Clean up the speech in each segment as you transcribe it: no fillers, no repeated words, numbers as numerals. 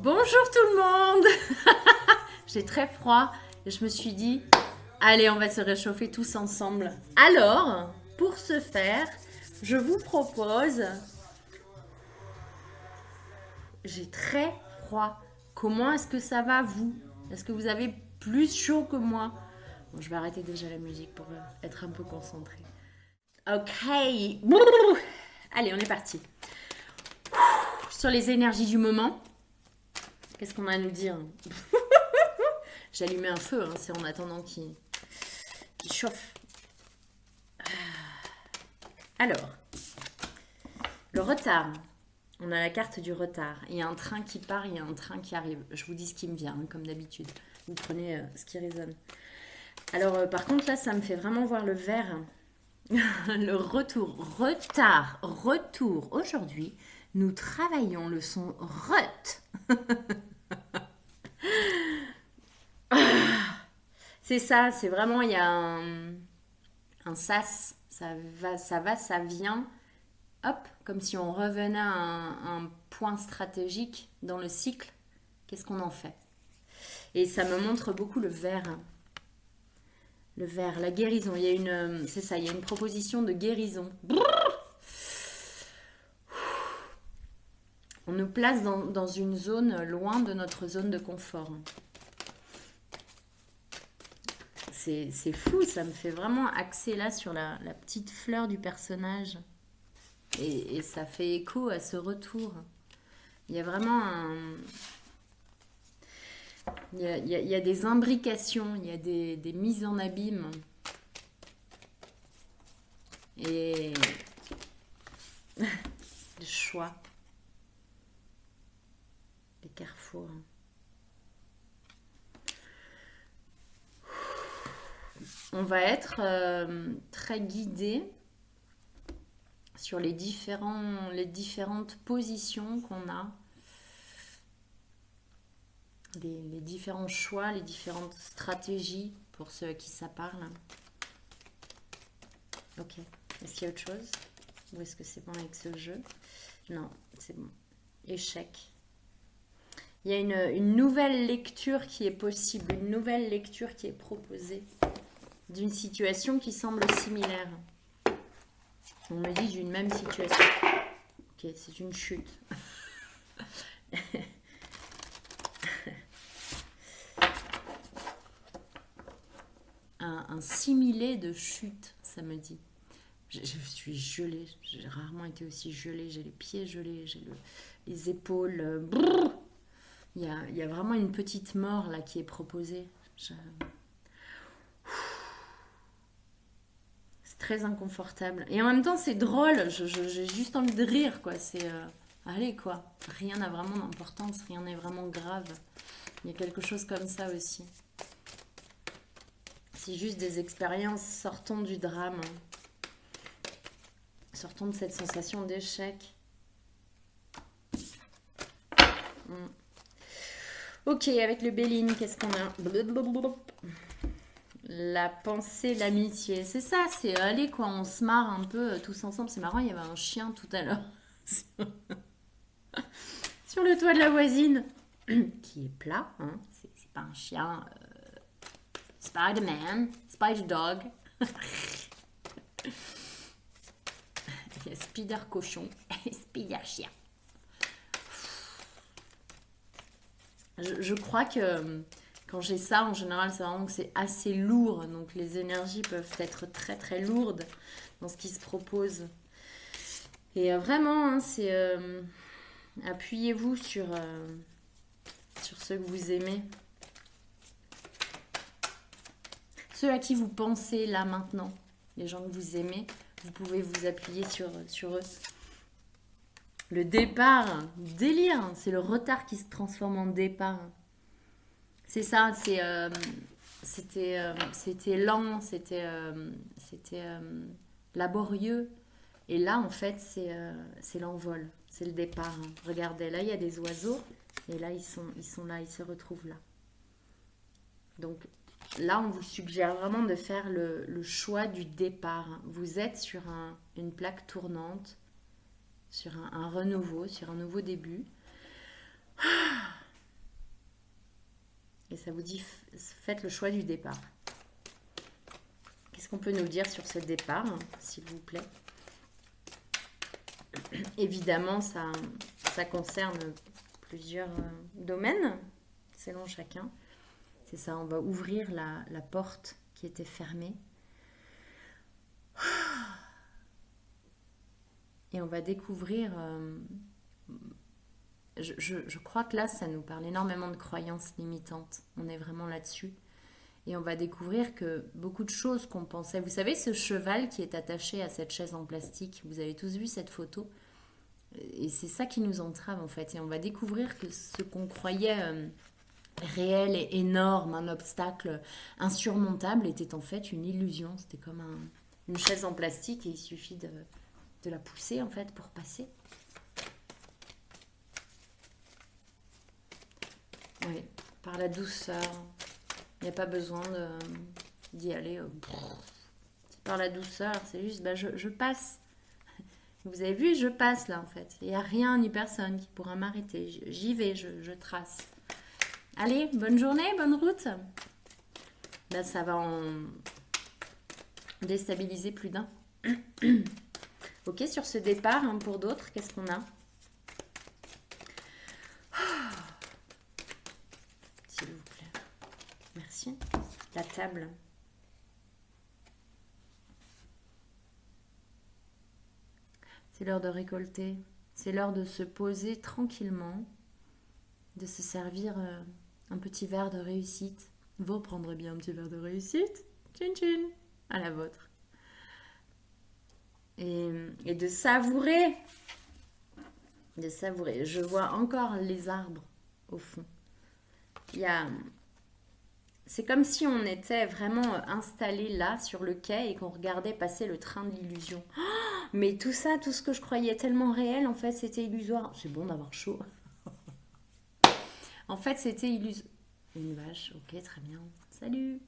Bonjour tout le monde. J'ai très froid et je me suis dit, allez, on va se réchauffer tous ensemble. Alors, pour ce faire, je vous propose... J'ai très froid. Comment est-ce que ça va, vous? Est-ce que vous avez plus chaud que moi? Bon, je vais arrêter déjà la musique pour être un peu concentrée. Ok. Allez, on est parti. Sur les énergies du moment, qu'est-ce qu'on a à nous dire? J'ai allumé un feu, hein, c'est en attendant qu'il chauffe. Alors, le retard. On a la carte du retard. Il y a un train qui part, il y a un train qui arrive. Je vous dis ce qui me vient, hein, comme d'habitude. Vous prenez ce qui résonne. Alors, par contre, là, ça me fait vraiment voir le vert. Le retour. Retard. Retour. Aujourd'hui, nous travaillons le son RET. C'est ça, c'est vraiment, il y a un sas. Ça vient. Hop, comme si on revenait à un point stratégique dans le cycle. Qu'est-ce qu'on en fait? Et ça me montre beaucoup le vert. Le vert, la guérison. Il y a c'est ça, il y a une proposition de guérison. On nous place dans une zone loin de notre zone de confort. C'est fou, ça me fait vraiment axer là sur la petite fleur du personnage. Et ça fait écho à ce retour. Il y a vraiment il y a des imbrications, il y a des mises en abîme. Et le choix. Les carrefours. On va être très guidé sur les différentes positions qu'on a, les différents choix, les différentes stratégies pour ceux à qui ça parle. Ok. Est-ce qu'il y a autre chose? Ou est-ce que c'est bon avec ce jeu? Non, c'est bon. Échec. Il y a une nouvelle lecture qui est possible, une nouvelle lecture qui est proposée d'une situation qui semble similaire. On me dit d'une même situation. Ok, c'est une chute. un similé de chute, ça me dit. Je suis gelée. J'ai rarement été aussi gelée. J'ai les pieds gelés, j'ai les épaules. Il y a vraiment une petite mort là qui est proposée. C'est très inconfortable. Et en même temps, c'est drôle. J'ai juste envie de rire, quoi. C'est... allez, quoi. Rien n'a vraiment d'importance. Rien n'est vraiment grave. Il y a quelque chose comme ça aussi. C'est juste des expériences. Sortons du drame. Sortons de cette sensation d'échec. Ok, avec le Béline, qu'est-ce qu'on a? La pensée, l'amitié. C'est ça, c'est aller quoi, on se marre un peu tous ensemble. C'est marrant, il y avait un chien tout à l'heure sur le toit de la voisine qui est plat, hein. C'est pas un chien. Spider-Man, Spider-Dog. Il y a Spider-Cochon et Spider-Chien. Je crois que quand j'ai ça, en général, c'est vraiment que c'est assez lourd. Donc les énergies peuvent être très très lourdes dans ce qui se propose. Et vraiment, hein, c'est... appuyez-vous sur ceux que vous aimez. Ceux à qui vous pensez là maintenant. Les gens que vous aimez, vous pouvez vous appuyer sur eux. Le départ, délire, c'est le retard qui se transforme en départ. C'est ça, c'était lent, c'était laborieux. Et là, en fait, c'est l'envol, c'est le départ. Regardez, là, il y a des oiseaux, et là, ils sont là, ils se retrouvent là. Donc là, on vous suggère vraiment de faire le choix du départ. Vous êtes sur une plaque tournante, sur un renouveau, sur un nouveau début. ça vous dit, faites le choix du départ. Qu'est-ce qu'on peut nous dire sur ce départ, hein, s'il vous plaît? Évidemment, ça concerne plusieurs domaines, selon chacun. C'est ça, on va ouvrir la porte qui était fermée. Et on va découvrir... je crois que là, ça nous parle énormément de croyances limitantes. On est vraiment là-dessus. Et on va découvrir que beaucoup de choses qu'on pensait... Vous savez, ce cheval qui est attaché à cette chaise en plastique, vous avez tous vu cette photo? Et c'est ça qui nous entrave, en fait. Et on va découvrir que ce qu'on croyait réel et énorme, un obstacle insurmontable, était en fait une illusion. C'était comme une chaise en plastique et il suffit de la pousser, en fait, pour passer. Oui, par la douceur. Il n'y a pas besoin d'y aller. C'est par la douceur, c'est juste, je passe. Vous avez vu, je passe là en fait. Il n'y a rien ni personne qui pourra m'arrêter. J'y vais, je trace. Allez, bonne journée, bonne route. Là, ça va en déstabiliser plus d'un. Ok, sur ce départ, hein, pour d'autres, qu'est-ce qu'on a? S'il vous plaît. Merci. La table. C'est l'heure de récolter. C'est l'heure de se poser tranquillement, de se servir un petit verre de réussite. Vous prendrez bien un petit verre de réussite. Tchin tchin. À la vôtre. Et de savourer. De savourer. Je vois encore les arbres au fond. C'est comme si on était vraiment installé là sur le quai et qu'on regardait passer le train de l'illusion. Oh, mais tout ça, tout ce que je croyais tellement réel, en fait, c'était illusoire. C'est bon d'avoir chaud. En fait, c'était illusoire. Une vache, ok, très bien. Salut.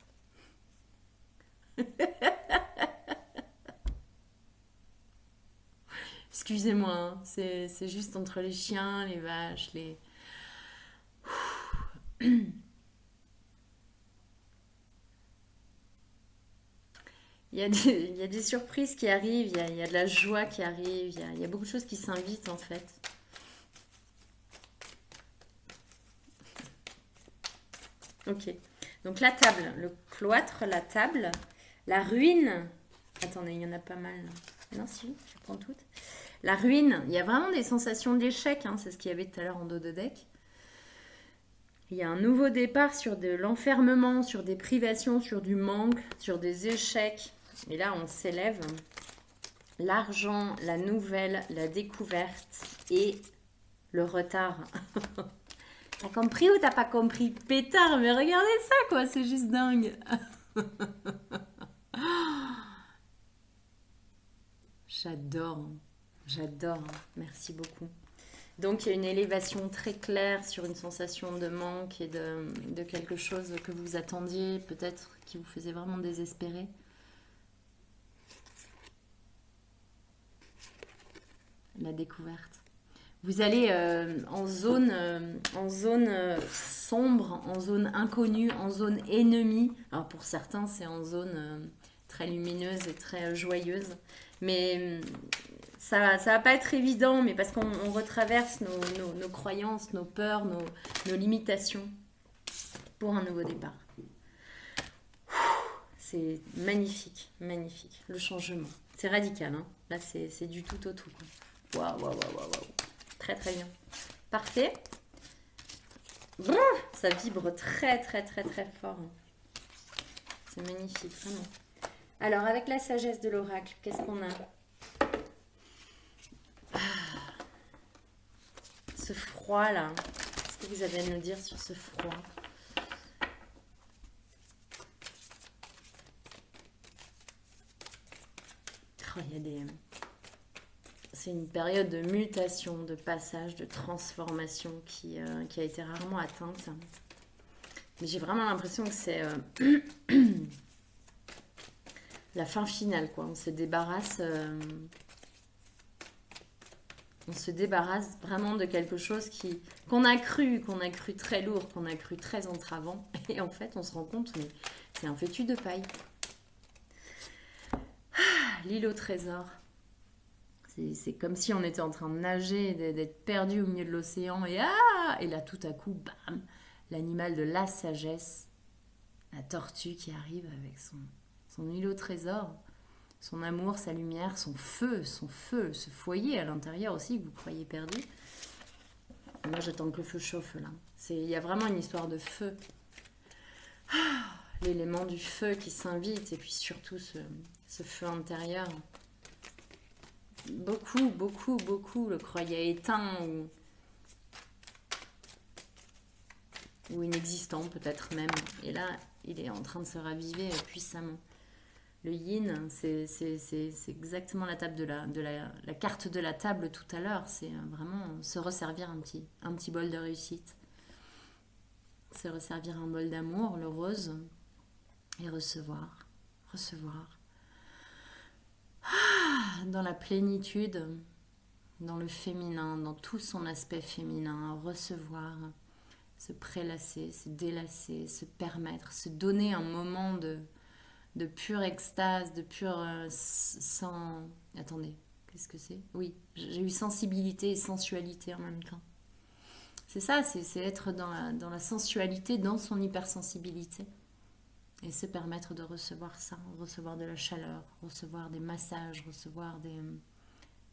Excusez-moi, hein, c'est juste entre les chiens, les vaches, les... Il y a des surprises qui arrivent, il y a de la joie qui arrive, il y a beaucoup de choses qui s'invitent en fait. Ok, donc la table, le cloître, la table, la ruine. Attendez, il y en a pas mal. Non, si, je prends toutes. La ruine, il y a vraiment des sensations d'échec, hein, c'est ce qu'il y avait tout à l'heure en dos de deck. Il y a un nouveau départ sur de l'enfermement, sur des privations, sur du manque, sur des échecs. Et là, on s'élève. L'argent, la nouvelle, la découverte et le retard. T'as compris ou t'as pas compris? Pétard, mais regardez ça, quoi, c'est juste dingue. J'adore, j'adore. Merci beaucoup. Donc, il y a une élévation très claire sur une sensation de manque et de quelque chose que vous attendiez, peut-être qui vous faisait vraiment désespérer. La découverte. Vous allez en zone sombre, en zone inconnue, en zone ennemie. Alors, pour certains, c'est en zone très lumineuse et très joyeuse. Mais... ça va pas être évident, mais parce qu'on retraverse nos croyances, nos peurs, nos limitations pour un nouveau départ. C'est magnifique, magnifique. Le changement. C'est radical, hein. Là, c'est du tout au tout. Waouh, waouh, waouh, waouh. Très, très bien. Parfait. Ça vibre très, très, très, très fort. C'est magnifique, vraiment. Alors, avec la sagesse de l'oracle, qu'est-ce qu'on a ? Ce froid là, qu'est-ce que vous avez à nous dire sur ce froid? Oh, c'est une période de mutation, de passage, de transformation qui a été rarement atteinte. Mais j'ai vraiment l'impression que c'est la fin finale, quoi. On se débarrasse On se débarrasse vraiment de quelque chose qu'on a cru très lourd, qu'on a cru très entravant. Et en fait, on se rend compte, mais c'est un fétu de paille. L'île au trésor. C'est comme si on était en train de nager, d'être perdu au milieu de l'océan. Et là, tout à coup, bam, l'animal de la sagesse, la tortue qui arrive avec son île au trésor. Son amour, sa lumière, son feu, ce foyer à l'intérieur aussi que vous croyez perdu. Moi, j'attends que le feu chauffe là. Il y a vraiment une histoire de feu. L'élément du feu qui s'invite et puis surtout ce feu intérieur. Beaucoup le croyaient éteint ou inexistant peut-être même. Et là, il est en train de se raviver puissamment. Le yin, c'est exactement la table la carte de la table tout à l'heure. C'est vraiment se resservir un petit bol de réussite. Se resservir un bol d'amour, le rose, et recevoir. Dans la plénitude, dans le féminin, dans tout son aspect féminin, recevoir, se prélasser, se délasser, se permettre, se donner un moment de pure extase, de pure sans... Attendez, qu'est-ce que c'est? Oui, j'ai eu sensibilité et sensualité en même temps. C'est ça, c'est être dans la sensualité, dans son hypersensibilité. Et se permettre de recevoir ça, recevoir de la chaleur, recevoir des massages, recevoir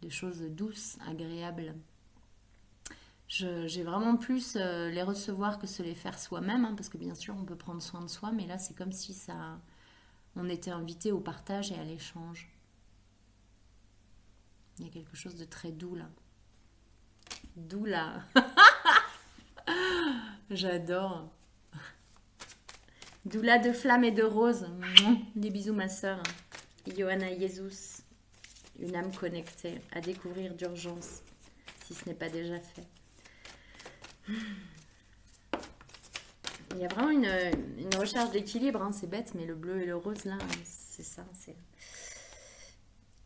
des choses douces, agréables. J'ai vraiment plus les recevoir que se les faire soi-même, hein, parce que bien sûr on peut prendre soin de soi, mais là c'est comme si on était invité au partage et à l'échange. Il y a quelque chose de très doux là. Doux là. J'adore. Doula de flammes et de roses. Des bisous ma sœur. Johanna Jesus. Une âme connectée à découvrir d'urgence, si ce n'est pas déjà fait. Il y a vraiment une recherche d'équilibre, hein, c'est bête, mais le bleu et le rose là, c'est ça. C'est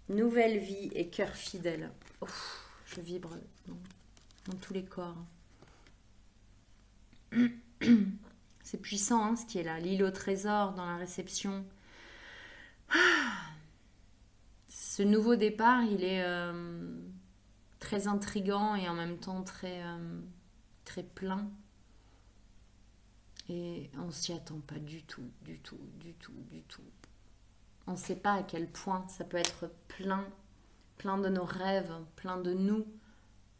nouvelle vie et cœur fidèle. Ouf, je vibre dans tous les corps. C'est puissant hein, ce qui est là. L'île au trésor dans la réception. Ce nouveau départ, il est très intriguant et en même temps très plein. Et on s'y attend pas du tout. On ne sait pas à quel point ça peut être plein de nos rêves, plein de nous,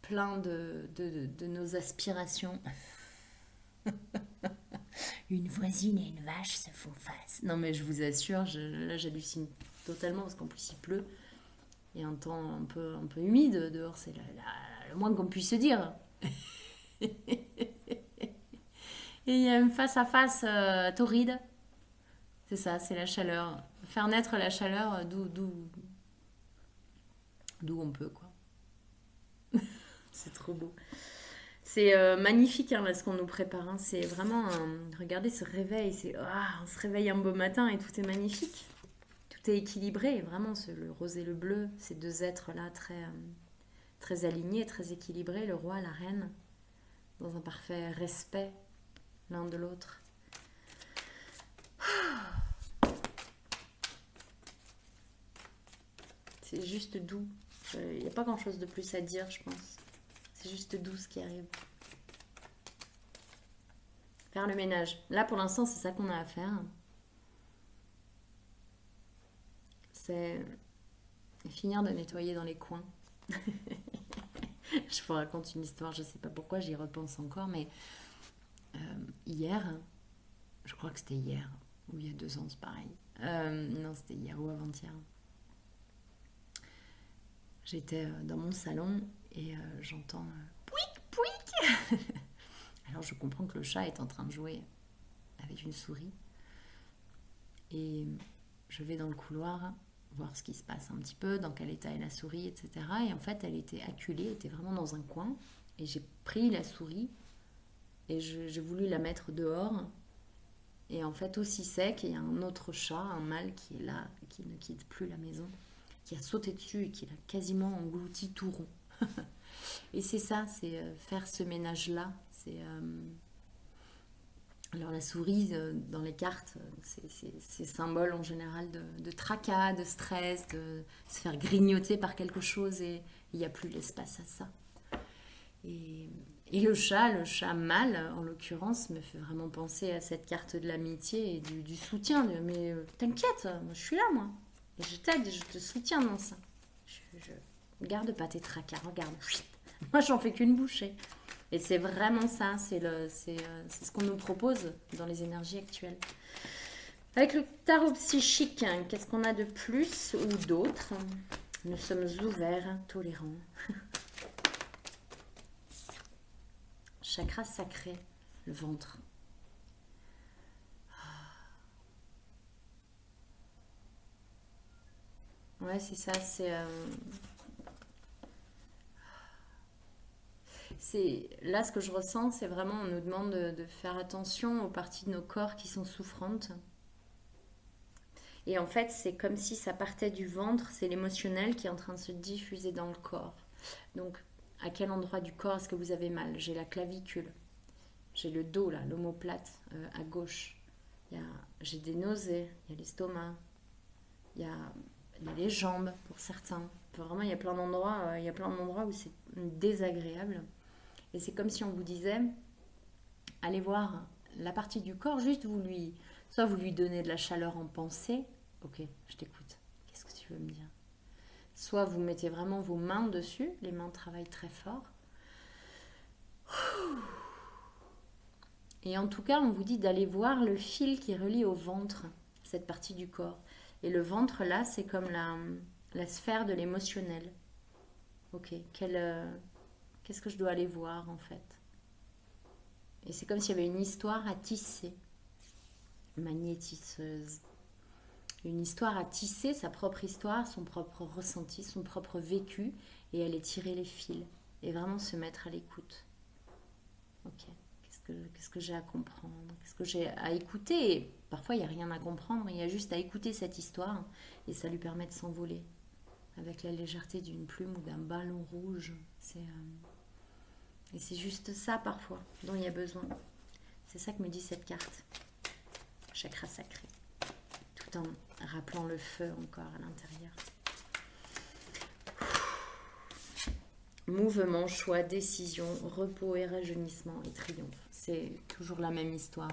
plein de nos aspirations. Une voisine et une vache se font face. Non mais je vous assure, là j'hallucine totalement parce qu'en plus il pleut. Il y a un temps un peu humide dehors, c'est le moins qu'on puisse se dire. Et il y a une face à face torride. C'est ça, c'est la chaleur. Faire naître la chaleur d'où on peut, quoi. C'est trop beau. C'est magnifique hein, là, ce qu'on nous prépare. Hein. C'est vraiment, regardez ce réveil. On se réveille un beau matin et tout est magnifique. Tout est équilibré. Vraiment, le rose et le bleu, ces deux êtres-là très alignés, très équilibrés. Le roi, la reine, dans un parfait respect l'un de l'autre. C'est juste doux. Il n'y a pas grand-chose de plus à dire, je pense. C'est juste doux ce qui arrive. Faire le ménage. Là, pour l'instant, c'est ça qu'on a à faire. C'est finir de nettoyer dans les coins. Je vous raconte une histoire, je ne sais pas pourquoi, j'y repense encore, mais hier, je crois que c'était hier, ou il y a 2 ans, c'est pareil. Non, c'était hier ou avant-hier. J'étais dans mon salon et j'entends pouic, pouic. Alors je comprends que le chat est en train de jouer avec une souris. Et je vais dans le couloir voir ce qui se passe un petit peu, dans quel état est la souris, etc. Et en fait, elle était acculée, elle était vraiment dans un coin. Et j'ai pris la souris et j'ai voulu la mettre dehors. Et en fait, aussi sec, il y a un autre chat, un mâle qui est là, qui ne quitte plus la maison, qui a sauté dessus et qui l'a quasiment englouti tout rond. Et c'est ça, c'est faire ce ménage-là. Alors la souris, dans les cartes, c'est symbole en général de tracas, de stress, de se faire grignoter par quelque chose et il n'y a plus l'espace à ça. Et, et le chat mâle, en l'occurrence, me fait vraiment penser à cette carte de l'amitié et du soutien. Mais t'inquiète, moi, je suis là, moi. Et je t'aide, je te soutiens dans ça. Je garde pas tes tracas, regarde. Moi, j'en fais qu'une bouchée. Et c'est vraiment ça, c'est ce qu'on nous propose dans les énergies actuelles. Avec le tarot psychique, qu'est-ce qu'on a de plus ou d'autre? Nous sommes ouverts, tolérants. Chakra sacré, le ventre. Ouais, c'est ça, là ce que je ressens, c'est vraiment, on nous demande de faire attention aux parties de nos corps qui sont souffrantes. Et en fait, c'est comme si ça partait du ventre, c'est l'émotionnel qui est en train de se diffuser dans le corps. Donc, à quel endroit du corps est-ce que vous avez mal? J'ai la clavicule, j'ai le dos là, l'omoplate à gauche. J'ai des nausées, il y a l'estomac, il y a les jambes pour certains. Enfin, vraiment, il y a plein d'endroits où c'est désagréable. Et c'est comme si on vous disait, allez voir la partie du corps, juste soit vous lui donnez de la chaleur en pensée, ok, je t'écoute, qu'est-ce que tu veux me dire? Soit vous mettez vraiment vos mains dessus, les mains travaillent très fort. Et en tout cas, on vous dit d'aller voir le fil qui relie au ventre, cette partie du corps. Et le ventre, là, c'est comme la sphère de l'émotionnel. Ok, qu'est-ce que je dois aller voir, en fait? Et c'est comme s'il y avait une histoire à tisser. Magnétiseuse. Une histoire à tisser, sa propre histoire, son propre ressenti, son propre vécu, et aller tirer les fils. Et vraiment se mettre à l'écoute. Ok, qu'est-ce que j'ai à comprendre? Qu'est-ce que j'ai à écouter? Et parfois, il n'y a rien à comprendre, il y a juste à écouter cette histoire, et ça lui permet de s'envoler. Avec la légèreté d'une plume ou d'un ballon rouge. Et c'est juste ça, parfois, dont il y a besoin. C'est ça que me dit cette carte. Chakra sacré. Tout en rappelant le feu encore à l'intérieur. Mouvement, choix, décision, repos et rajeunissement et triomphe. C'est toujours la même histoire.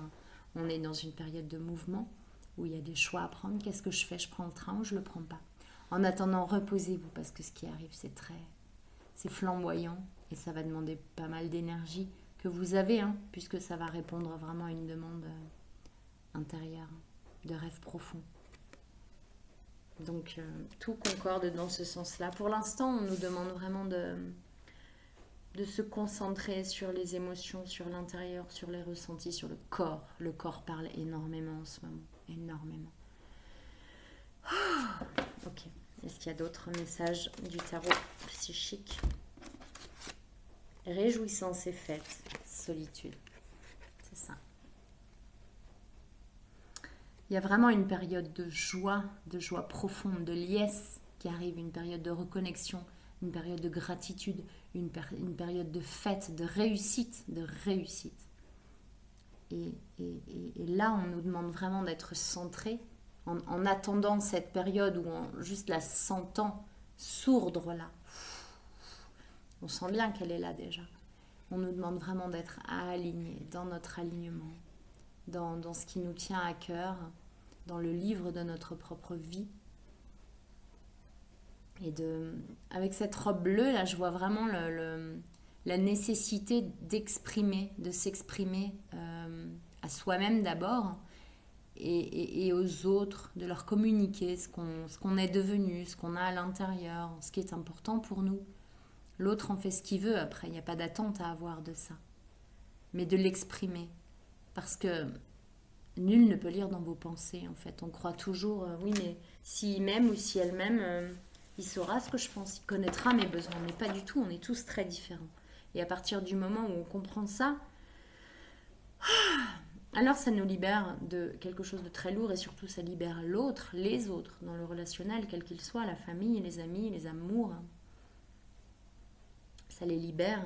On est dans une période de mouvement où il y a des choix à prendre. Qu'est-ce que je fais? Je prends le train ou je le prends pas? En attendant, reposez-vous parce que ce qui arrive, c'est flamboyant et ça va demander pas mal d'énergie que vous avez, puisque ça va répondre vraiment à une demande intérieure, de rêve profond. Donc tout concorde dans ce sens-là. Pour l'instant, on nous demande vraiment de se concentrer sur les émotions, sur l'intérieur, sur les ressentis, sur le corps. Le corps parle énormément en ce moment, énormément. Ok, est-ce qu'il y a d'autres messages du tarot psychique? Réjouissance et fête, solitude, c'est ça. Il y a vraiment une période de joie profonde, de liesse qui arrive, une période de reconnexion, une période de gratitude, une période de fête, de réussite, Et là, on nous demande vraiment d'être centré en attendant cette période où juste la sentant sourdre là. On sent bien qu'elle est là déjà. On nous demande vraiment d'être alignés dans notre alignement, dans ce qui nous tient à cœur, dans le livre de notre propre vie. Et avec cette robe bleue, là, je vois vraiment la nécessité d'exprimer, de s'exprimer à soi-même d'abord et aux autres, de leur communiquer ce qu'on est devenu, ce qu'on a à l'intérieur, ce qui est important pour nous. L'autre en fait ce qu'il veut après, il n'y a pas d'attente à avoir de ça. Mais de l'exprimer. Parce que nul ne peut lire dans vos pensées, en fait. On croit toujours, oui, mais s'il m'aime ou si elle m'aime, il saura ce que je pense, il connaîtra mes besoins. Mais pas du tout, on est tous très différents. Et à partir du moment où on comprend ça, alors ça nous libère de quelque chose de très lourd et surtout ça libère l'autre, les autres, dans le relationnel, quel qu'il soit, la famille, les amis, les amours. ça les libère.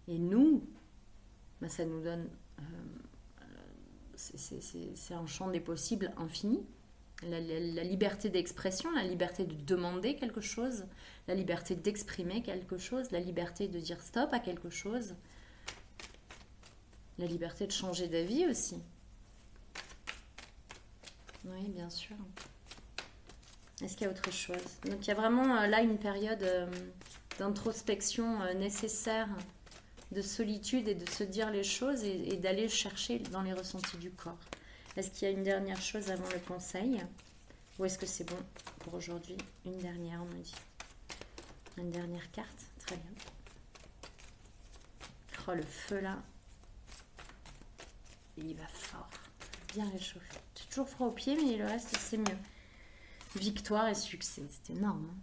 Et nous, ben, ça nous donne... c'est un champ des possibles infini. La liberté d'expression, la liberté de demander quelque chose, la liberté d'exprimer quelque chose, la liberté de dire stop à quelque chose, la liberté de changer d'avis aussi. Oui, bien sûr. Est-ce qu'il y a autre chose? Donc il y a vraiment là une période d'introspection nécessaire, de solitude et de se dire les choses et d'aller chercher dans les ressentis du corps. Est-ce qu'il y a une dernière chose avant le conseil? Ou est-ce que c'est bon pour aujourd'hui? Une dernière, on me dit. Une dernière carte, très bien. Oh, le feu là, il y va fort, bien réchauffé. J'ai toujours froid aux pieds, mais le reste c'est mieux. Victoire et succès, c'est énorme. Hein,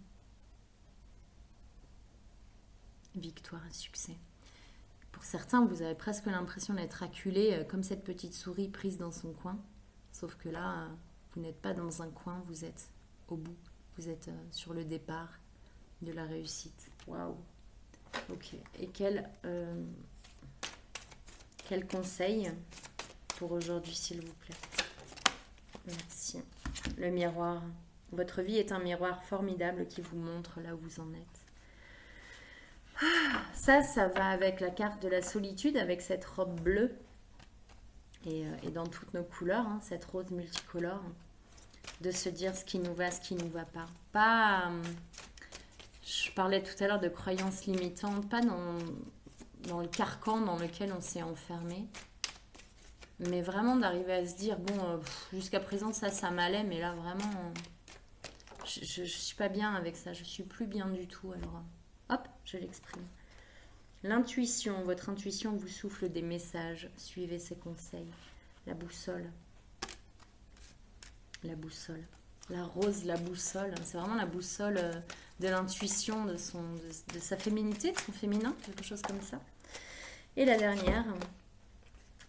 victoire et succès. Pour certains, vous avez presque l'impression d'être acculé comme cette petite souris prise dans son coin. Sauf que là, vous n'êtes pas dans un coin, vous êtes au bout. Vous êtes sur le départ de la réussite. Waouh. Ok. Et quel conseil pour aujourd'hui, s'il vous plaît? Merci. Le miroir. Votre vie est un miroir formidable qui vous montre là où vous en êtes. Ça va avec la carte de la solitude, avec cette robe bleue et dans toutes nos couleurs, hein, cette rose multicolore, de se dire ce qui nous va, ce qui nous va pas. Je parlais tout à l'heure de croyances limitantes, pas dans le carcan dans lequel on s'est enfermé, mais vraiment d'arriver à se dire, bon, jusqu'à présent ça m'allait, mais là vraiment, je suis pas bien avec ça, je suis plus bien du tout, alors hop, je l'exprime. L'intuition, votre intuition vous souffle des messages, suivez ses conseils. La boussole. La boussole. La rose, la boussole, c'est vraiment la boussole de l'intuition, de sa féminité, de son féminin, quelque chose comme ça. Et la dernière,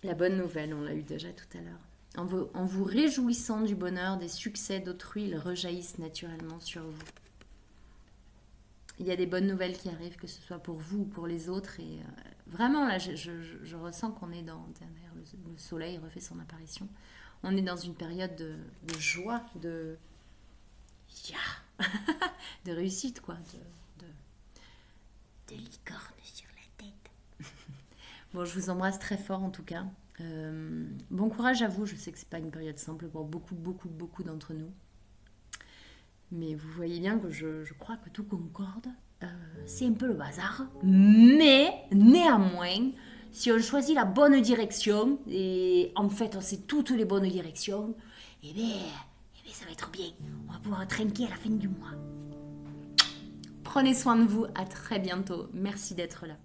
la bonne nouvelle, on l'a eu déjà tout à l'heure. En vous réjouissant du bonheur, des succès d'autrui, ils rejaillissent naturellement sur vous. Il y a des bonnes nouvelles qui arrivent, que ce soit pour vous ou pour les autres. Et vraiment, là, je ressens qu'on est derrière le soleil refait son apparition. On est dans une période de joie, de réussite, quoi. De licorne sur la tête. Bon, je vous embrasse très fort, en tout cas. Bon courage à vous. Je sais que c'est pas une période simple pour beaucoup d'entre nous. Mais vous voyez bien que je crois que tout concorde. C'est un peu le bazar. Mais néanmoins, si on choisit la bonne direction, et en fait on sait toutes les bonnes directions, eh bien ça va être bien. On va pouvoir trinquer à la fin du mois. Prenez soin de vous. À très bientôt. Merci d'être là.